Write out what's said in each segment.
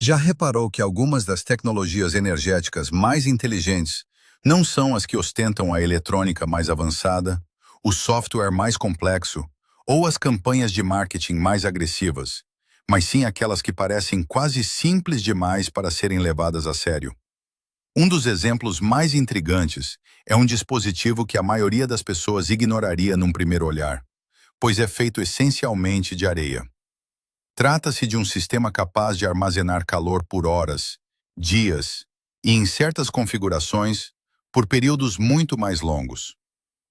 Já reparou que algumas das tecnologias energéticas mais inteligentes não são as que ostentam a eletrônica mais avançada, o software mais complexo ou as campanhas de marketing mais agressivas, mas sim aquelas que parecem quase simples demais para serem levadas a sério? Um dos exemplos mais intrigantes é um dispositivo que a maioria das pessoas ignoraria num primeiro olhar, pois é feito essencialmente de areia. Trata-se de um sistema capaz de armazenar calor por horas, dias e, em certas configurações, por períodos muito mais longos.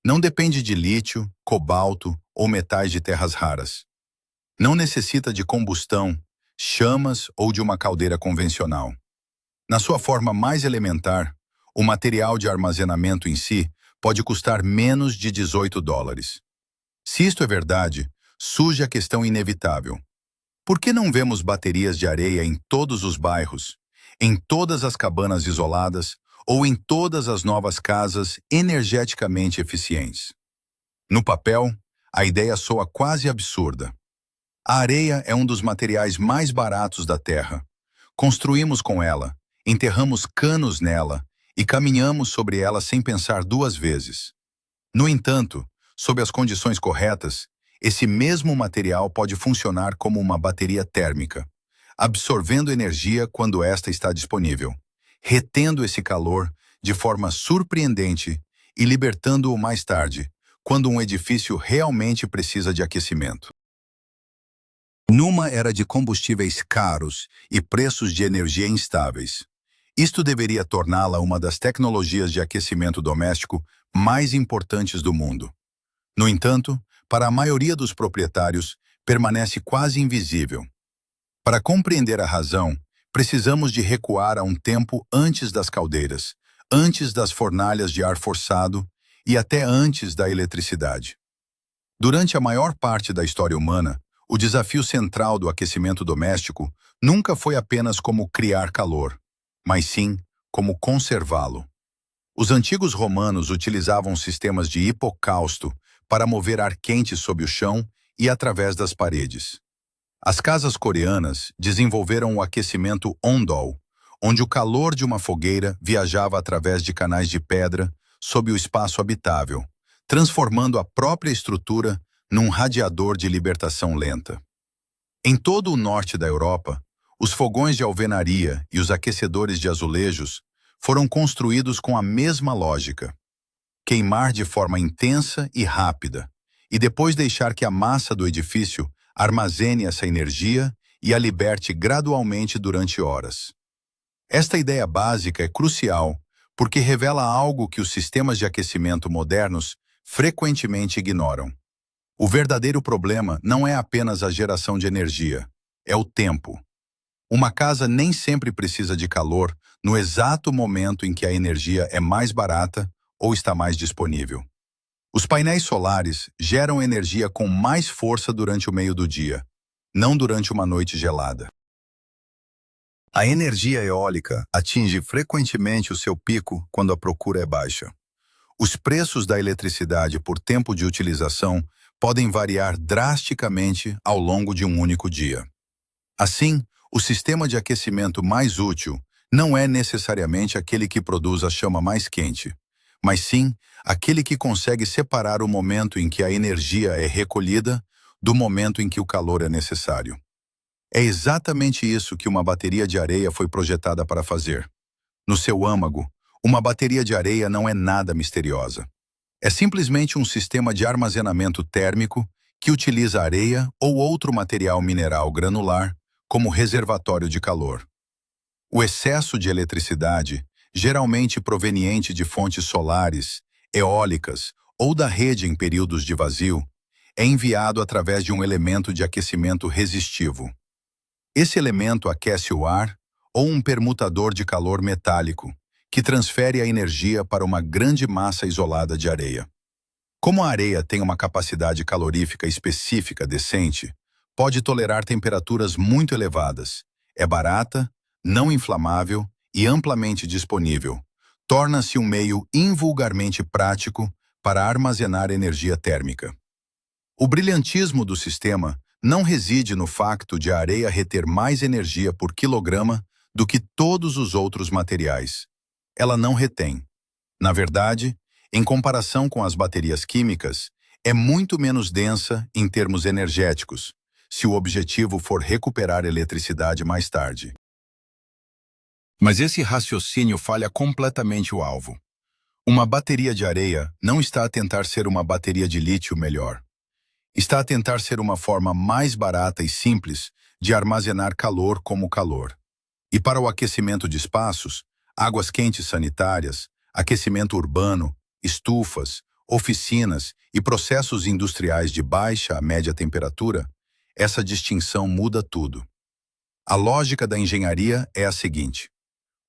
Não depende de lítio, cobalto ou metais de terras raras. Não necessita de combustão, chamas ou de uma caldeira convencional. Na sua forma mais elementar, o material de armazenamento em si pode custar menos de US$ 18. Se isto é verdade, surge a questão inevitável. Por que não vemos baterias de areia em todos os bairros, em todas as cabanas isoladas ou em todas as novas casas energeticamente eficientes? No papel, a ideia soa quase absurda. A areia é um dos materiais mais baratos da Terra. Construímos com ela, enterramos canos nela e caminhamos sobre ela sem pensar duas vezes. No entanto, sob as condições corretas, esse mesmo material pode funcionar como uma bateria térmica, absorvendo energia quando esta está disponível, retendo esse calor de forma surpreendente e libertando-o mais tarde, quando um edifício realmente precisa de aquecimento. Numa era de combustíveis caros e preços de energia instáveis, isto deveria torná-la uma das tecnologias de aquecimento doméstico mais importantes do mundo. No entanto, para a maioria dos proprietários, permanece quase invisível. Para compreender a razão, precisamos de recuar a um tempo antes das caldeiras, antes das fornalhas de ar forçado e até antes da eletricidade. Durante a maior parte da história humana, o desafio central do aquecimento doméstico nunca foi apenas como criar calor, mas sim como conservá-lo. Os antigos romanos utilizavam sistemas de hipocausto para mover ar quente sob o chão e através das paredes. As casas coreanas desenvolveram o aquecimento ondol, onde o calor de uma fogueira viajava através de canais de pedra sob o espaço habitável, transformando a própria estrutura num radiador de libertação lenta. Em todo o norte da Europa, os fogões de alvenaria e os aquecedores de azulejos foram construídos com a mesma lógica: queimar de forma intensa e rápida, e depois deixar que a massa do edifício armazene essa energia e a liberte gradualmente durante horas. Esta ideia básica é crucial porque revela algo que os sistemas de aquecimento modernos frequentemente ignoram. O verdadeiro problema não é apenas a geração de energia, é o tempo. Uma casa nem sempre precisa de calor no exato momento em que a energia é mais barata ou está mais disponível. Os painéis solares geram energia com mais força durante o meio do dia, não durante uma noite gelada. A energia eólica atinge frequentemente o seu pico quando a procura é baixa. Os preços da eletricidade por tempo de utilização podem variar drasticamente ao longo de um único dia. Assim, o sistema de aquecimento mais útil não é necessariamente aquele que produz a chama mais quente, mas sim aquele que consegue separar o momento em que a energia é recolhida do momento em que o calor é necessário. É exatamente isso que uma bateria de areia foi projetada para fazer. No seu âmago, uma bateria de areia não é nada misteriosa. É simplesmente um sistema de armazenamento térmico que utiliza areia ou outro material mineral granular como reservatório de calor. O excesso de eletricidade, geralmente proveniente de fontes solares, eólicas ou da rede em períodos de vazio, é enviado através de um elemento de aquecimento resistivo. Esse elemento aquece o ar ou um permutador de calor metálico, que transfere a energia para uma grande massa isolada de areia. Como a areia tem uma capacidade calorífica específica decente, pode tolerar temperaturas muito elevadas, é barata, não inflamável e amplamente disponível, torna-se um meio invulgarmente prático para armazenar energia térmica. O brilhantismo do sistema não reside no facto de a areia reter mais energia por quilograma do que todos os outros materiais. Ela não retém. Na verdade, em comparação com as baterias químicas, é muito menos densa em termos energéticos, se o objetivo for recuperar eletricidade mais tarde. Mas esse raciocínio falha completamente o alvo. Uma bateria de areia não está a tentar ser uma bateria de lítio melhor. Está a tentar ser uma forma mais barata e simples de armazenar calor como calor. E para o aquecimento de espaços, águas quentes sanitárias, aquecimento urbano, estufas, oficinas e processos industriais de baixa a média temperatura, essa distinção muda tudo. A lógica da engenharia é a seguinte: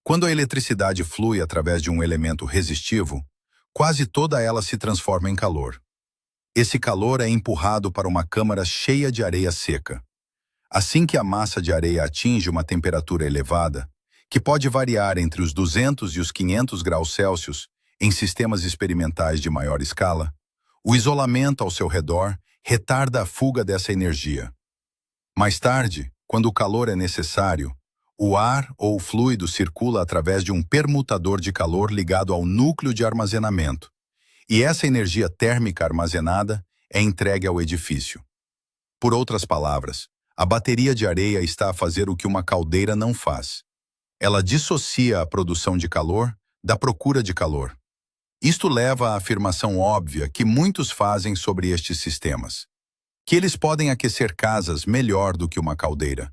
quando a eletricidade flui através de um elemento resistivo, quase toda ela se transforma em calor. Esse calor é empurrado para uma câmara cheia de areia seca. Assim que a massa de areia atinge uma temperatura elevada, que pode variar entre os 200 e os 500 graus Celsius em sistemas experimentais de maior escala, o isolamento ao seu redor retarda a fuga dessa energia. Mais tarde, quando o calor é necessário, o ar ou o fluido circula através de um permutador de calor ligado ao núcleo de armazenamento, e essa energia térmica armazenada é entregue ao edifício. Por outras palavras, a bateria de areia está a fazer o que uma caldeira não faz. Ela dissocia a produção de calor da procura de calor. Isto leva à afirmação óbvia que muitos fazem sobre estes sistemas: que eles podem aquecer casas melhor do que uma caldeira.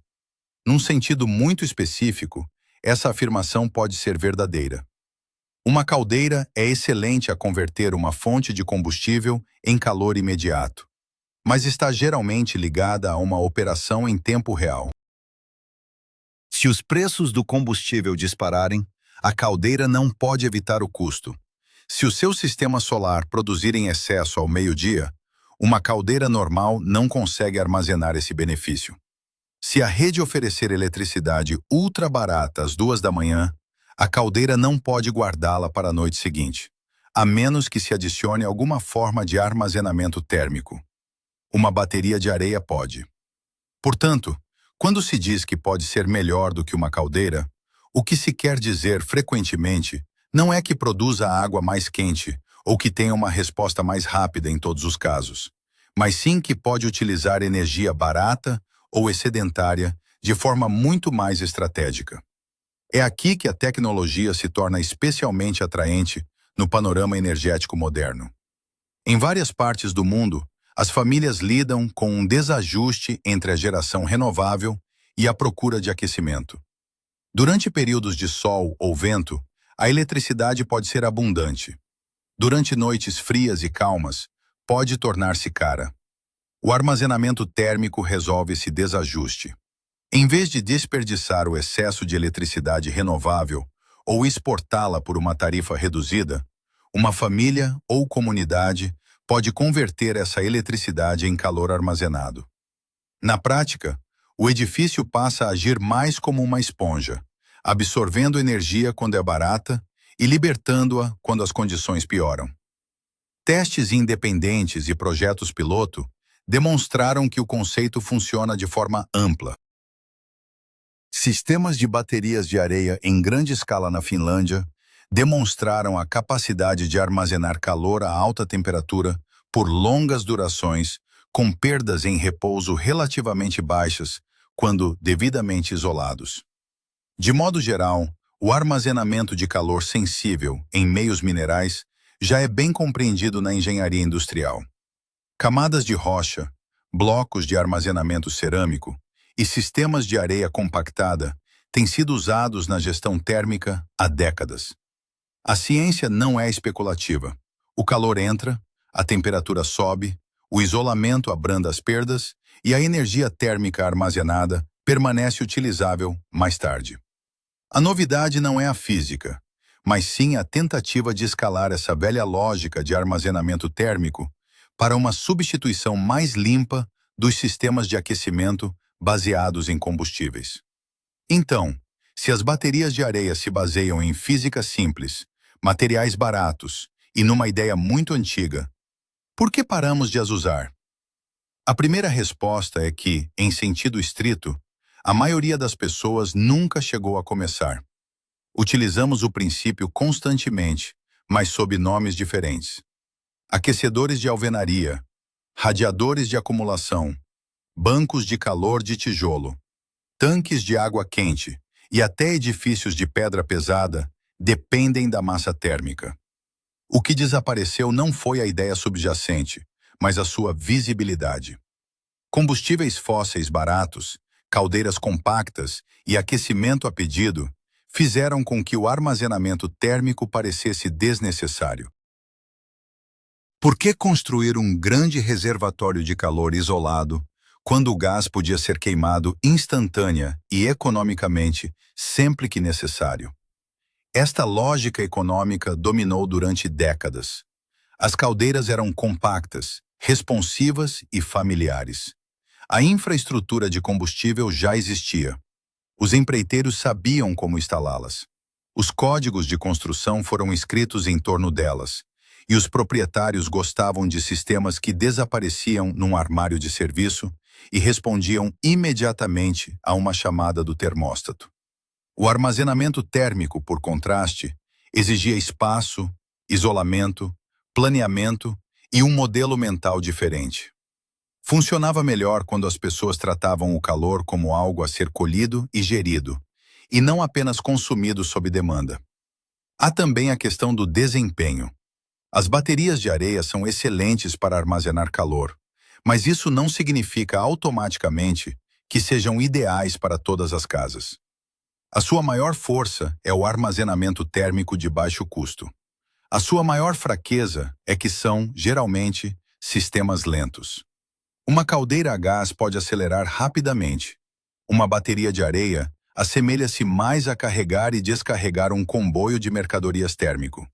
Num sentido muito específico, essa afirmação pode ser verdadeira. Uma caldeira é excelente a converter uma fonte de combustível em calor imediato, mas está geralmente ligada a uma operação em tempo real. Se os preços do combustível dispararem, a caldeira não pode evitar o custo. Se o seu sistema solar produzir em excesso ao meio-dia, uma caldeira normal não consegue armazenar esse benefício. Se a rede oferecer eletricidade ultra barata às 2 da manhã, a caldeira não pode guardá-la para a noite seguinte, a menos que se adicione alguma forma de armazenamento térmico. Uma bateria de areia pode. Portanto, quando se diz que pode ser melhor do que uma caldeira, o que se quer dizer frequentemente não é que produza água mais quente ou que tenha uma resposta mais rápida em todos os casos, mas sim que pode utilizar energia barata ou excedentária de forma muito mais estratégica. É aqui que a tecnologia se torna especialmente atraente no panorama energético moderno. Em várias partes do mundo, as famílias lidam com um desajuste entre a geração renovável e a procura de aquecimento. Durante períodos de sol ou vento, a eletricidade pode ser abundante. Durante noites frias e calmas, pode tornar-se cara. O armazenamento térmico resolve esse desajuste. Em vez de desperdiçar o excesso de eletricidade renovável ou exportá-la por uma tarifa reduzida, uma família ou comunidade pode converter essa eletricidade em calor armazenado. Na prática, o edifício passa a agir mais como uma esponja, absorvendo energia quando é barata e libertando-a quando as condições pioram. Testes independentes e projetos piloto demonstraram que o conceito funciona de forma ampla. Sistemas de baterias de areia em grande escala na Finlândia demonstraram a capacidade de armazenar calor a alta temperatura por longas durações, com perdas em repouso relativamente baixas quando devidamente isolados. De modo geral, o armazenamento de calor sensível em meios minerais já é bem compreendido na engenharia industrial. Camadas de rocha, blocos de armazenamento cerâmico e sistemas de areia compactada têm sido usados na gestão térmica há décadas. A ciência não é especulativa. O calor entra, a temperatura sobe, o isolamento abranda as perdas e a energia térmica armazenada permanece utilizável mais tarde. A novidade não é a física, mas sim a tentativa de escalar essa velha lógica de armazenamento térmico para uma substituição mais limpa dos sistemas de aquecimento baseados em combustíveis. Então, se as baterias de areia se baseiam em física simples, materiais baratos e numa ideia muito antiga, por que paramos de as usar? A primeira resposta é que, em sentido estrito, a maioria das pessoas nunca chegou a começar. Utilizamos o princípio constantemente, mas sob nomes diferentes. Aquecedores de alvenaria, radiadores de acumulação, bancos de calor de tijolo, tanques de água quente e até edifícios de pedra pesada dependem da massa térmica. O que desapareceu não foi a ideia subjacente, mas a sua visibilidade. Combustíveis fósseis baratos, caldeiras compactas e aquecimento a pedido fizeram com que o armazenamento térmico parecesse desnecessário. Por que construir um grande reservatório de calor isolado, quando o gás podia ser queimado instantânea e economicamente sempre que necessário? Esta lógica econômica dominou durante décadas. As caldeiras eram compactas, responsivas e familiares. A infraestrutura de combustível já existia. Os empreiteiros sabiam como instalá-las. Os códigos de construção foram escritos em torno delas, e os proprietários gostavam de sistemas que desapareciam num armário de serviço e respondiam imediatamente a uma chamada do termóstato. O armazenamento térmico, por contraste, exigia espaço, isolamento, planeamento e um modelo mental diferente. Funcionava melhor quando as pessoas tratavam o calor como algo a ser colhido e gerido, e não apenas consumido sob demanda. Há também a questão do desempenho. As baterias de areia são excelentes para armazenar calor, mas isso não significa automaticamente que sejam ideais para todas as casas. A sua maior força é o armazenamento térmico de baixo custo. A sua maior fraqueza é que são, geralmente, sistemas lentos. Uma caldeira a gás pode acelerar rapidamente. Uma bateria de areia assemelha-se mais a carregar e descarregar um comboio de mercadorias térmico.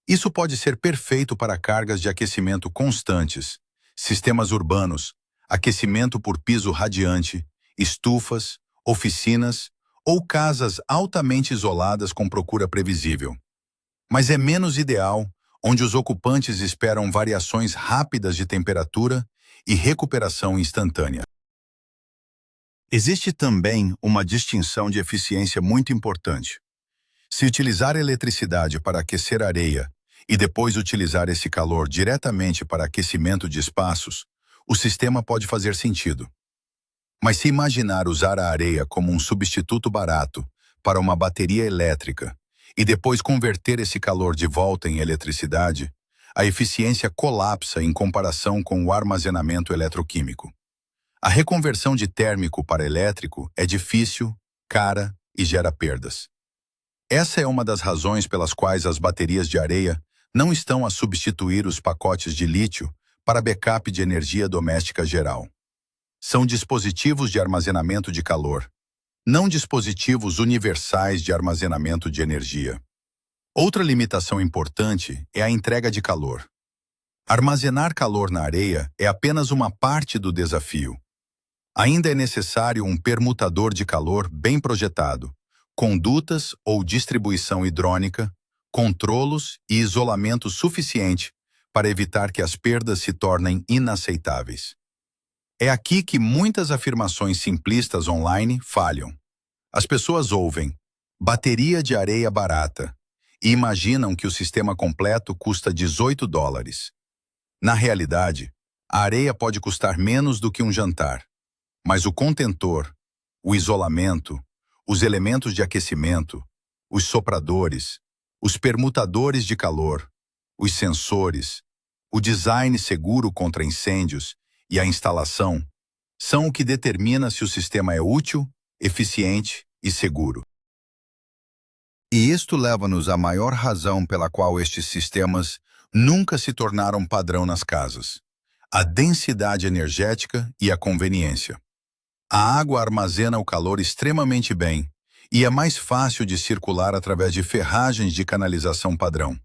Isso pode ser perfeito para cargas de aquecimento constantes, sistemas urbanos, aquecimento por piso radiante, estufas, oficinas ou casas altamente isoladas com procura previsível. Mas é menos ideal onde os ocupantes esperam variações rápidas de temperatura e recuperação instantânea. Existe também uma distinção de eficiência muito importante. Se utilizar eletricidade para aquecer areia e depois utilizar esse calor diretamente para aquecimento de espaços, o sistema pode fazer sentido. Mas se imaginar usar a areia como um substituto barato para uma bateria elétrica e depois converter esse calor de volta em eletricidade, a eficiência colapsa em comparação com o armazenamento eletroquímico. A reconversão de térmico para elétrico é difícil, cara e gera perdas. Essa é uma das razões pelas quais as baterias de areia não estão a substituir os pacotes de lítio para backup de energia doméstica geral. São dispositivos de armazenamento de calor, não dispositivos universais de armazenamento de energia. Outra limitação importante é a entrega de calor. Armazenar calor na areia é apenas uma parte do desafio. Ainda é necessário um permutador de calor bem projetado, condutas ou distribuição hidrônica, controlos e isolamento suficiente para evitar que as perdas se tornem inaceitáveis. É aqui que muitas afirmações simplistas online falham. As pessoas ouvem bateria de areia barata e imaginam que o sistema completo custa $18. Na realidade, a areia pode custar menos do que um jantar, mas o contentor, o isolamento, os elementos de aquecimento, os sopradores, os permutadores de calor, os sensores, o design seguro contra incêndios e a instalação são o que determina se o sistema é útil, eficiente e seguro. E isto leva-nos à maior razão pela qual estes sistemas nunca se tornaram padrão nas casas: a densidade energética e a conveniência. A água armazena o calor extremamente bem e é mais fácil de circular através de ferragens de canalização padrão.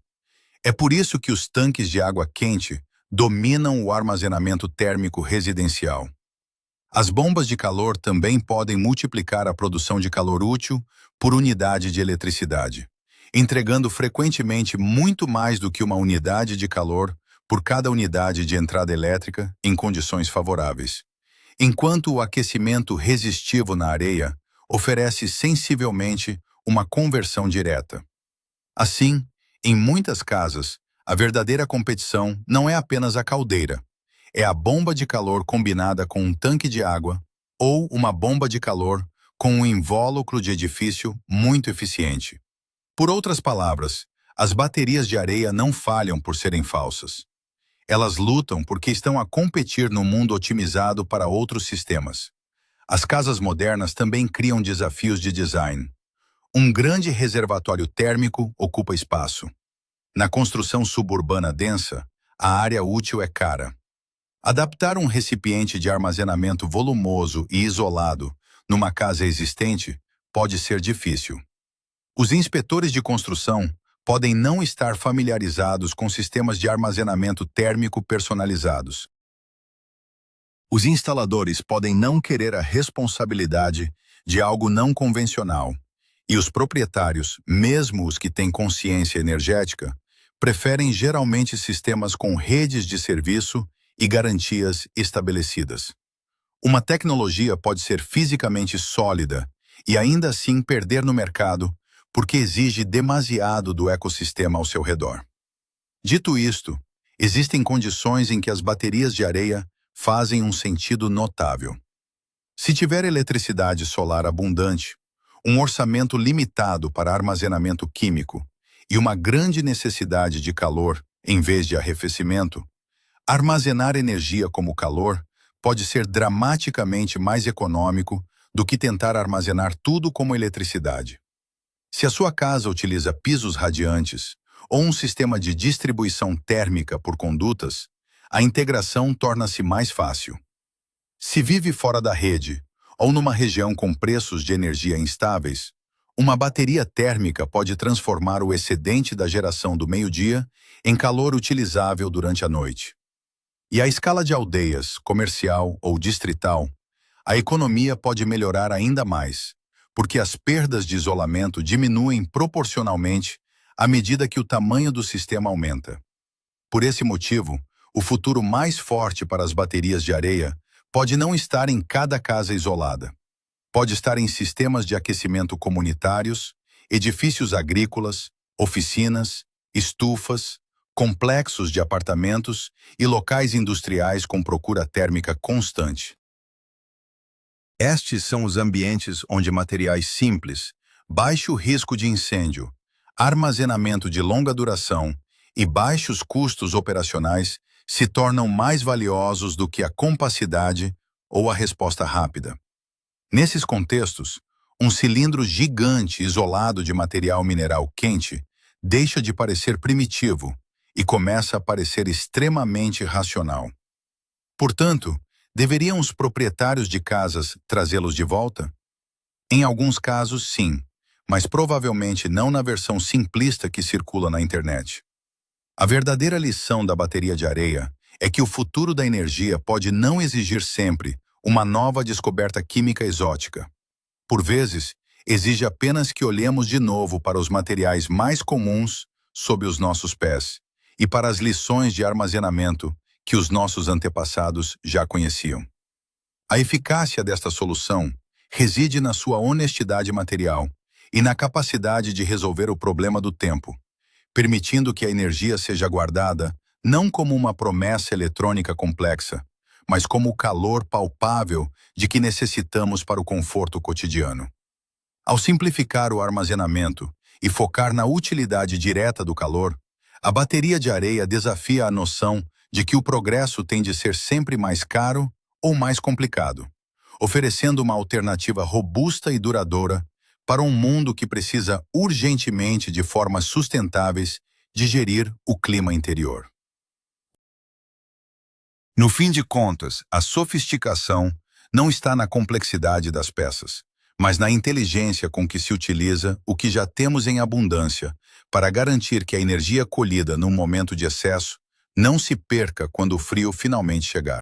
É por isso que os tanques de água quente dominam o armazenamento térmico residencial. As bombas de calor também podem multiplicar a produção de calor útil por unidade de eletricidade, entregando frequentemente muito mais do que uma unidade de calor por cada unidade de entrada elétrica em condições favoráveis, enquanto o aquecimento resistivo na areia oferece sensivelmente uma conversão direta. Assim, em muitas casas, a verdadeira competição não é apenas a caldeira, é a bomba de calor combinada com um tanque de água ou uma bomba de calor com um invólucro de edifício muito eficiente. Por outras palavras, as baterias de areia não falham por serem falsas. Elas lutam porque estão a competir no mundo otimizado para outros sistemas. As casas modernas também criam desafios de design. Um grande reservatório térmico ocupa espaço. Na construção suburbana densa, a área útil é cara. Adaptar um recipiente de armazenamento volumoso e isolado numa casa existente pode ser difícil. Os inspetores de construção podem não estar familiarizados com sistemas de armazenamento térmico personalizados. Os instaladores podem não querer a responsabilidade de algo não convencional, e os proprietários, mesmo os que têm consciência energética, preferem geralmente sistemas com redes de serviço e garantias estabelecidas. Uma tecnologia pode ser fisicamente sólida e ainda assim perder no mercado porque exige demasiado do ecossistema ao seu redor. Dito isto, existem condições em que as baterias de areia fazem um sentido notável. Se tiver eletricidade solar abundante, um orçamento limitado para armazenamento químico e uma grande necessidade de calor em vez de arrefecimento, armazenar energia como calor pode ser dramaticamente mais econômico do que tentar armazenar tudo como eletricidade. Se a sua casa utiliza pisos radiantes ou um sistema de distribuição térmica por condutas, a integração torna-se mais fácil. Se vive fora da rede ou numa região com preços de energia instáveis, uma bateria térmica pode transformar o excedente da geração do meio-dia em calor utilizável durante a noite. E à escala de aldeias, comercial ou distrital, a economia pode melhorar ainda mais, porque as perdas de isolamento diminuem proporcionalmente à medida que o tamanho do sistema aumenta. Por esse motivo, o futuro mais forte para as baterias de areia pode não estar em cada casa isolada. Pode estar em sistemas de aquecimento comunitários, edifícios agrícolas, oficinas, estufas, complexos de apartamentos e locais industriais com procura térmica constante. Estes são os ambientes onde materiais simples, baixo risco de incêndio, armazenamento de longa duração e baixos custos operacionais se tornam mais valiosos do que a compacidade ou a resposta rápida. Nesses contextos, um cilindro gigante isolado de material mineral quente deixa de parecer primitivo e começa a parecer extremamente racional. Portanto, deveriam os proprietários de casas trazê-los de volta? Em alguns casos, sim, mas provavelmente não na versão simplista que circula na internet. A verdadeira lição da bateria de areia é que o futuro da energia pode não exigir sempre uma nova descoberta química exótica. Por vezes, exige apenas que olhemos de novo para os materiais mais comuns sob os nossos pés e para as lições de armazenamento que os nossos antepassados já conheciam. A eficácia desta solução reside na sua honestidade material e na capacidade de resolver o problema do tempo, permitindo que a energia seja guardada não como uma promessa eletrônica complexa, mas como o calor palpável de que necessitamos para o conforto cotidiano. Ao simplificar o armazenamento e focar na utilidade direta do calor, a bateria de areia desafia a noção de que o progresso tem de ser sempre mais caro ou mais complicado, oferecendo uma alternativa robusta e duradoura para um mundo que precisa urgentemente de formas sustentáveis de gerir o clima interior. No fim de contas, a sofisticação não está na complexidade das peças, mas na inteligência com que se utiliza o que já temos em abundância para garantir que a energia colhida num momento de excesso não se perca quando o frio finalmente chegar.